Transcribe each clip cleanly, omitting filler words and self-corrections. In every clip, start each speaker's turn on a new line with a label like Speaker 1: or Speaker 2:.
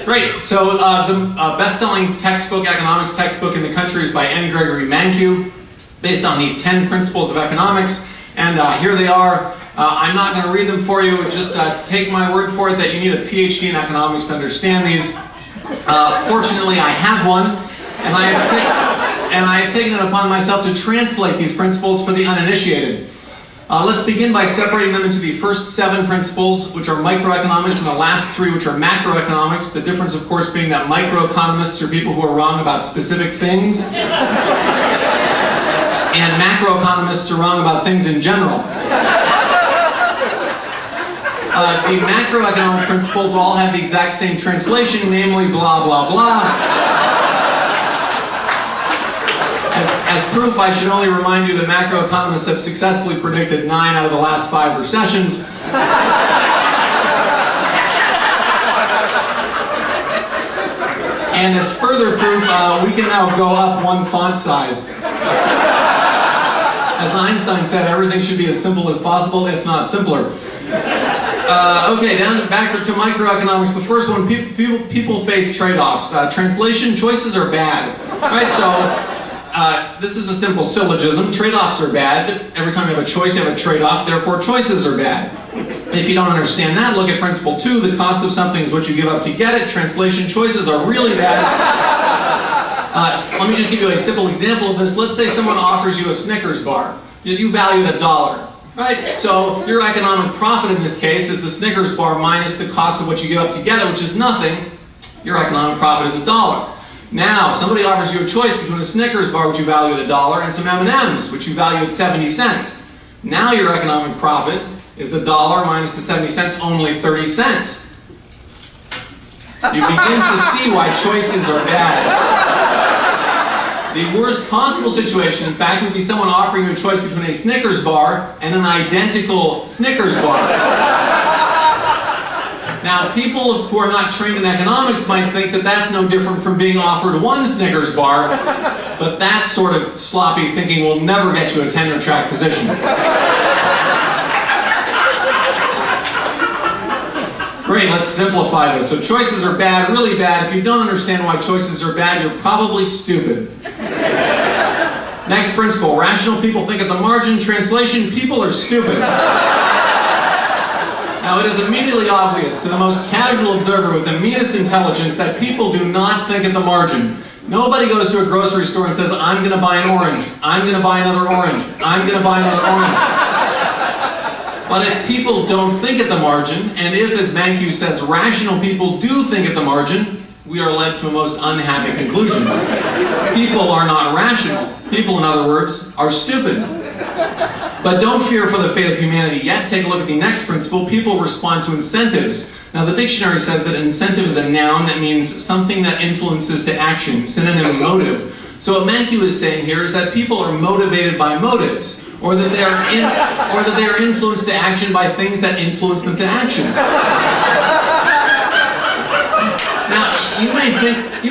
Speaker 1: Great. So the best-selling textbook, economics textbook in the country is by N. Gregory Mankiw, based on these 10 principles of economics. And here they are. I'm not going to read them for you. Just take my word for it that you need a PhD in economics to understand these. Fortunately, I have one, and I have taken it upon myself to translate these principles for the uninitiated. Let's begin by separating them into the first 7 principles, which are microeconomics, and the last 3, which are macroeconomics. The difference, of course, being that microeconomists are people who are wrong about specific things, and macroeconomists are wrong about things in general. The macroeconomic principles all have the exact same translation, namely blah, blah, blah. As proof, I should only remind you that macroeconomists have successfully predicted 9 out of the last 5 recessions. And as further proof, we can now go up 1 font size. As Einstein said, everything should be as simple as possible, if not simpler. Okay, back to microeconomics. The first one, people face trade-offs. Translation, choices are bad. Right, so this is a simple syllogism. Trade-offs are bad. Every time you have a choice, you have a trade-off. Therefore, choices are bad. If you don't understand that, look at principle 2. The cost of something is what you give up to get it. Translation, choices are really bad. Let me just give you a simple example of this. Let's say someone offers you a Snickers bar. You value it $1. Right? So your economic profit in this case is the Snickers bar minus the cost of what you give up to get it, which is nothing. Your economic profit is $1. Now, somebody offers you a choice between a Snickers bar, which you value at $1, and some M&Ms, which you value at 70 cents. Now your economic profit is the $1 minus the 70 cents, only 30 cents. You begin to see why choices are bad. The worst possible situation, in fact, would be someone offering you a choice between a Snickers bar and an identical Snickers bar. Now, people who are not trained in economics might think that that's no different from being offered 1 Snickers bar, but that sort of sloppy thinking will never get you a tenure-track position. Great, let's simplify this. So choices are bad, really bad. If you don't understand why choices are bad, you're probably stupid. Next principle, rational people think at the margin. Translation, people are stupid. Now, it is immediately obvious to the most casual observer with the meanest intelligence that people do not think at the margin. Nobody goes to a grocery store and says, I'm going to buy an orange, I'm going to buy another orange, I'm going to buy another orange. But if people don't think at the margin, and if, as Mankiw says, rational people do think at the margin, we are led to a most unhappy conclusion. People are not rational. People, in other words, are stupid. But don't fear for the fate of humanity yet. Take a look at the next principle. People respond to incentives. Now, the dictionary says that incentive is a noun that means something that influences to action, synonym motive. So what Mankiw is saying here is that people are motivated by motives, or that they are influenced to action by things that influence them to action. Now, you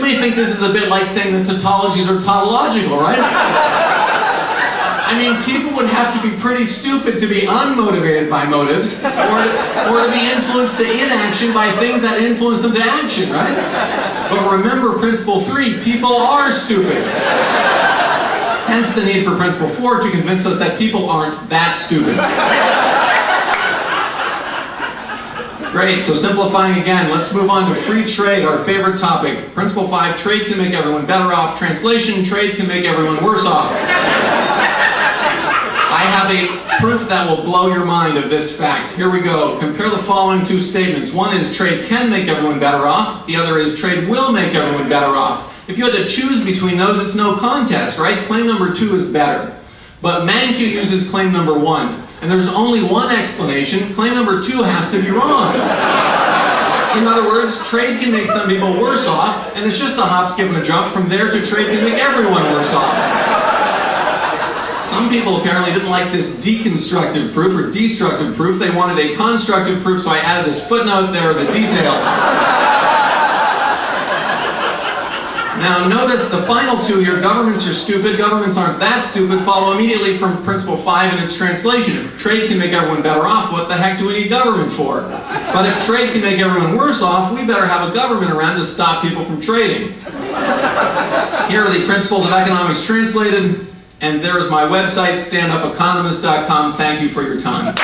Speaker 1: may think this is a bit like saying that tautologies are tautological, right? I mean, people would have to be pretty stupid to be unmotivated by motives, or to be influenced to inaction by things that influence them to action, right? But remember principle 3, people are stupid. Hence the need for principle 4 to convince us that people aren't that stupid. Great, so simplifying again, let's move on to free trade, our favorite topic. Principle 5, trade can make everyone better off. Translation, trade can make everyone worse off. I have a proof that will blow your mind of this fact. Here we go. Compare the following 2 statements. One is trade can make everyone better off. The other is trade will make everyone better off. If you had to choose between those, it's no contest, right? Claim number 2 is better. But Mankiw uses claim number 1. And there's only one explanation. Claim number 2 has to be wrong. In other words, trade can make some people worse off, and it's just a hop, skip, and a jump from there to trade can make everyone worse off. Some people apparently didn't like this deconstructive proof or destructive proof. They wanted a constructive proof, so I added this footnote. There are the details. Now notice the final two here, governments are stupid, governments aren't that stupid, follow immediately from Principle 5 and its translation. If trade can make everyone better off, what the heck do we need government for? But if trade can make everyone worse off, we better have a government around to stop people from trading. Here are the Principles of Economics translated, and there's my website, standupeconomist.com. Thank you for your time.